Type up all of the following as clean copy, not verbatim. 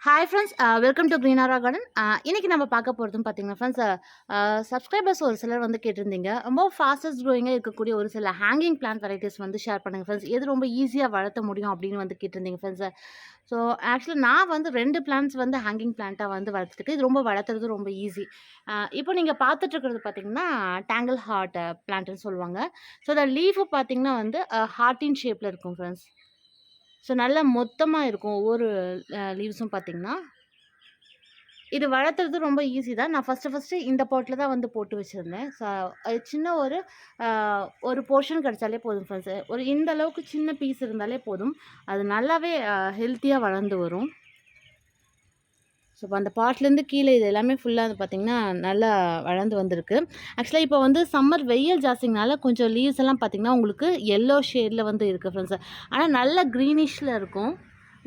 Hi friends, welcome to green ஆரா garden. இன்னைக்கு நம்ம பார்க்க போகிறதும் பார்த்தீங்கன்னா ஃப்ரெண்ட்ஸ், சப்ஸ்கிரைபர்ஸ் ஒரு சிலர் வந்து கேட்டிருந்தீங்க. ரொம்ப ஃபாஸ்டஸ்ட் க்ரோயிங்காக இருக்கக்கூடிய ஒரு சில ஹேங்கிங் பிளான்ட் வெரைட்டிஸ் வந்து ஷேர் பண்ணுங்க ஃப்ரெண்ட்ஸ். எது ரொம்ப ஈஸியாக வளர்த்த முடியும் அப்படின்னு வந்து கேட்டிருந்தீங்க ஃப்ரெண்ட்ஸ். ஸோ ஆக்சுவலி நான் வந்து 2 பிளான்ட்ஸ் வந்து ஹேங்கிங் பிளான்ட்டாக வந்து வளர்த்துருக்கு. இது ரொம்ப வளர்த்துறது ரொம்ப ஈஸி. இப்போ நீங்கள் பார்த்துட்டு இருக்கிறது பார்த்தீங்கன்னா டேங்கிள் ஹார்ட் பிளான்ட்னு சொல்லுவாங்க. ஸோ அந்த லீஃபு பார்த்தீங்கன்னா வந்து ஹார்ட்டின் ஷேப்பில் இருக்கும் ஃப்ரெண்ட்ஸ். ஸோ நல்லா மொத்தமா இருக்கும் ஒவ்வொரு லீவ்ஸும் பார்த்தீங்கன்னா. இது வளர்த்துறது ரொம்ப ஈஸி தான். நான் ஃபர்ஸ்ட்டு இந்த பாட்ல தான் வந்து போட்டு வச்சிருந்தேன். அது சின்ன அ ஒரு போர்ஷன் கிடைச்சாலே போதும் ஃப்ரெண்ட்ஸ். ஒரு இந்த அளவுக்கு சின்ன பீஸ் இருந்தாலே போதும். அது நல்லாவே ஹெல்த்தியா வளர்ந்து வரும். ஸோ இப்போ அந்த பாட்லேருந்து கீழே இது எல்லாமே ஃபுல்லா வந்து பார்த்தீங்கன்னா, நல்லா வளர்ந்து வந்திருக்கு. ஆக்சுவலா இப்போ வந்து சம்மர் வெயில் ஜாஸ்தினால கொஞ்சம் லீவ்ஸ் எல்லாம் பார்த்தீங்கன்னா, உங்களுக்கு எல்லோ ஷேட்ல வந்து இருக்கு ஃப்ரெண்ட்ஸ். ஆனா நல்ல கிரீனிஷ்ல இருக்கும்.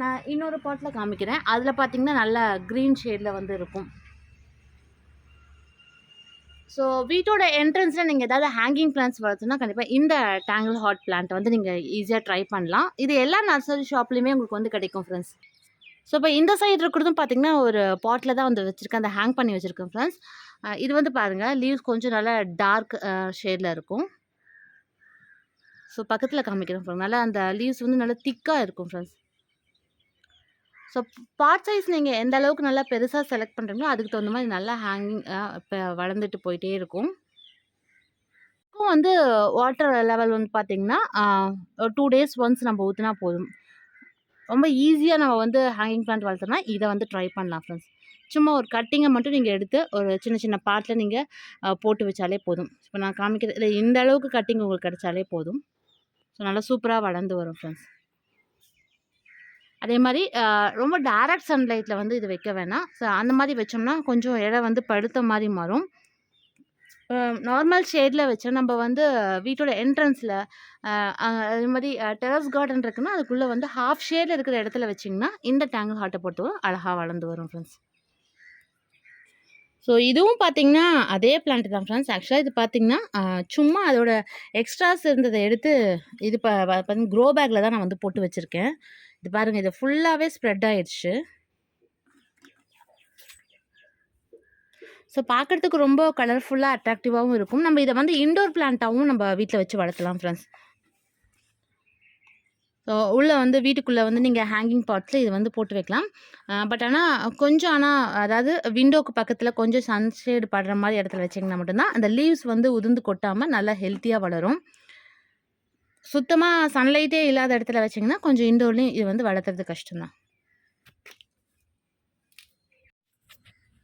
நான் இன்னொரு பாட்ல காமிக்கிறேன். அதில பார்த்தீங்கன்னா, நல்லா கிரீன் ஷேட்ல வந்து இருக்கும். ஸோ வீட்டோட என்ட்ரன்ஸ்ல நீங்க ஏதாவது ஹேங்கிங் பிளான்ட்ஸ் வளர்த்தணும்னா, கண்டிப்பா இந்த டேங்கிள் ஹார்ட் பிளான்ட் வந்து நீங்க ஈஸியா ட்ரை பண்ணலாம். இது எல்லா நர்சரி ஷாப்லயுமே உங்களுக்கு வந்து கிடைக்கும் ஃப்ரெண்ட்ஸ். ஸோ இப்போ இந்த சைடு இருக்கிறதும் பார்த்தீங்கன்னா, ஒரு பாட்ல தான் வந்து வச்சிருக்கேன். அந்த ஹேங் பண்ணி வச்சிருக்கேன் ஃப்ரெண்ட்ஸ். இது வந்து பாருங்க, லீவ்ஸ் கொஞ்சம் நல்லா டார்க் ஷேட்ல இருக்கும். ஸோ பக்கத்துல காமிக்கிறேன் பாருங்க. நல்லா அந்த லீவ்ஸ் வந்து நல்லா திக்கா இருக்கும் ஃப்ரெண்ட்ஸ். ஸோ பாட் சைஸ் நீங்க எந்த அளவுக்கு நல்லா பெருசா செலக்ட் பண்றீங்களோ, அதுக்கு தகுந்த மாரி நல்லா ஹேங்கிங் இப்ப வளர்ந்துட்டு போயிட்டே இருக்கும். இதுக்கும் வந்து வாட்டர் லெவல் வந்து பார்த்தீங்கன்னா, ஒரு 2 டேஸ் ஒன்ஸ் நம்ம ஊத்துனா போதும். ரொம்ப ஈஸியா நம்ம வந்து ஹேங்கிங் பிளான்ட் வளர்த்தோம்னா, இத வந்து ட்ரை பண்ணலாம் ஃப்ரெண்ட்ஸ். சும்மா ஒரு கட்டிங்க மட்டும் நீங்க எடுத்து, ஒரு சின்ன சின்ன பாட்ல நீங்க போட்டு வச்சாலே போதும். இப்ப நான் காமிக்கிறது இந்த அளவுக்கு கட்டிங் உங்களுக்கு கிடைச்சாலே போதும். ஸோ நல்லா சூப்பரா வளர்ந்து வரும் ஃப்ரெண்ட்ஸ். அதே மாரி ரொம்ப டைரக்ட் சன்லைட்ல வந்து இது வைக்க வேணாம். ஸோ அந்த மாரி வச்சோம்னா, கொஞ்சம் இலை வந்து படுத்த மாரி மாறும். நார்மல் ஷேட்ல வச்சா நம்ம வந்து வீட்டோட என்ட்ரன்ஸ்ல அ அ அது மாரி டெரஸ் கார்டன் இருக்குன்னா, அதுக்குள்ள வந்து ஹாஃப் ஷேட்ல இருக்கிற இடத்துல வச்சீங்கன்னா, இந்த டேங்கிள் ஹார்ட்ட பொறுத்தவரை அழகா வளர்ந்து வரும் ஃப்ரெண்ட்ஸ். ஸோ இதுவும் பார்த்தீங்கன்னா, அதே பிளான்ட் தான் ஃப்ரெண்ட்ஸ். ஆக்சுவலா இது பார்த்தீங்கன்னா, சும்மா அதோட எக்ஸ்ட்ராஸ் இருந்தத எடுத்து இது பார்த்தீங்கன்னா க்ரோ பேக்ல தான் நான் வந்து போட்டு வச்சிருக்கேன். இது பாருங்க, இது ஃபுல்லாவே ஸ்ப்ரெட் ஆயிருச்சு. ஸோ பார்க்கறதுக்கு ரொம்ப கலர்ஃபுல்லா, அட்ராக்டிவாவும் இருக்கும். நம்ம இத வந்து இன்டோர் பிளான்ட்டாவும் நம்ம வீட்ல வச்சு வளர்த்தலாம் ஃப்ரெண்ட்ஸ். ஸோ உள்ள வந்து வீட்டுக்குள்ள வந்து நீங்க ஹேங்கிங் பாட்ஸ்ல இது வந்து போட்டு வைக்கலாம். பட் ஆனா கொஞ்சம் அதாவது விண்டோக்கு பக்கத்துல கொஞ்சம் சன்ஷேட் படுற மாரி இடத்துல வச்சீங்கன்னா மட்டும் தான், அந்த லீவ்ஸ் வந்து உதிர்ந்து கொட்டாம நல்லா ஹெல்த்தியா வளரும். சுத்தமா சன்லைட்டே இல்லாத இடத்துல வச்சீங்கன்னா, கொஞ்சம் இன்டோர்லயும் இது வந்து வளர்த்துறது கஷ்டம் தான்.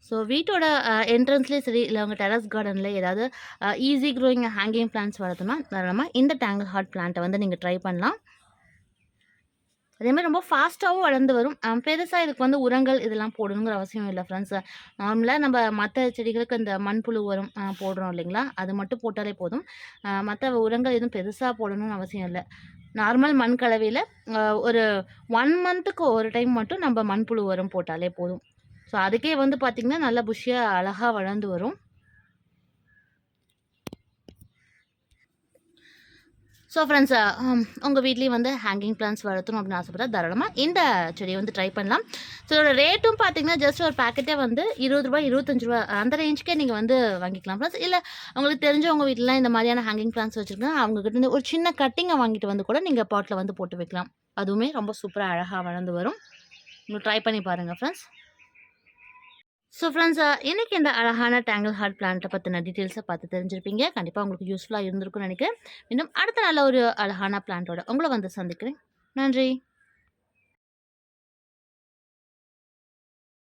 ஸோ வீட்டோட என்ட்ரன்ஸ்லயும் சரி, இல்ல உங்க டெரஸ் கார்டன்ல ஏதாவது ஈஸி க்ரோயிங் ஹேங்கிங் பிளான்ட்ஸ் வளர்த்தணும்னா, தாராளமா இந்த டேங்கிள் ஹார்ட் பிளான்ட்ட வந்து நீங்க ட்ரை பண்ணலாம். அதேமாதிரி ரொம்ப ஃபாஸ்ட்டாவும் வளர்ந்து வரும். பெருசா இதுக்கு வந்து உரங்கள் இதெல்லாம் போடணுங்கிற அவசியம் இல்ல ஃப்ரெண்ட்ஸ். நார்மலா நம்ம மத்த செடிகளுக்கு இந்த மண்புழு உரம் போடுறோம் இல்லைங்களா? அது மட்டும் போட்டாலே போதும். மத்த உரங்கள் எதுவும் பெருசா போடணும்னு அவசியம் இல்ல. நார்மல் மண் கலவையில ஒரு 1 மந்த்துக்கு ஒரு டைம் மட்டும் நம்ம மண்புழு உரம் போட்டாலே போதும். ஸோ அதுக்கே வந்து பார்த்தீங்கன்னா, நல்லா புஷ்ஷியா அழகா வளர்ந்து வரும். ஸோ ஃப்ரெண்ட்ஸ், உங்கள் வீட்லேயும் வந்து ஹேங்கிங் பிளான்ட்ஸ் வளர்த்தணும் அப்படின்னு ஆசைப்பட்டா தாராளமாக இந்த செடியை வந்து ட்ரை பண்ணலாம். ஸோ இதோட ரேட்டும் பார்த்தீங்கன்னா, ஜஸ்ட் ஒரு பேக்கெட்டே வந்து ரூ. 20 ரூ. 25 அந்த ரேஞ்சுக்கே நீங்கள் வந்து வாங்கிக்கலாம் ஃப்ரெண்ட்ஸ். இல்லை உங்களுக்கு தெரிஞ்சவங்க வீட்டிலலாம் இந்த மாதிரியான ஹேங்கிங் பிளான்ட்ஸ் வச்சுருக்காங்க, அவங்ககிட்ட இருந்து ஒரு சின்ன கட்டிங்கை வாங்கிட்டு வந்து கூட நீங்கள் பாட்டில் வந்து போட்டு வைக்கலாம். அதுவுமே ரொம்ப சூப்பராக அழகாக வளர்ந்து வரும். நீங்கள் ட்ரை பண்ணி பாருங்கள் ஃப்ரெண்ட்ஸ். ஸோ ஃப்ரெண்ட்ஸ், இன்னைக்கு இந்த அழகான டேங்கிள் ஹார்ட் பிளான்ட்டை பற்றின டீட்டெயில்ஸை பார்த்து தெரிஞ்சிருப்பீங்க. கண்டிப்பாக உங்களுக்கு யூஸ்ஃபுல்லாக இருந்திருக்கும்னு நினைக்கிறேன். இன்னும் அடுத்த நல்ல ஒரு அழகான பிளான்ட்டோட உங்களை வந்து சந்திக்கிறேன். நன்றி.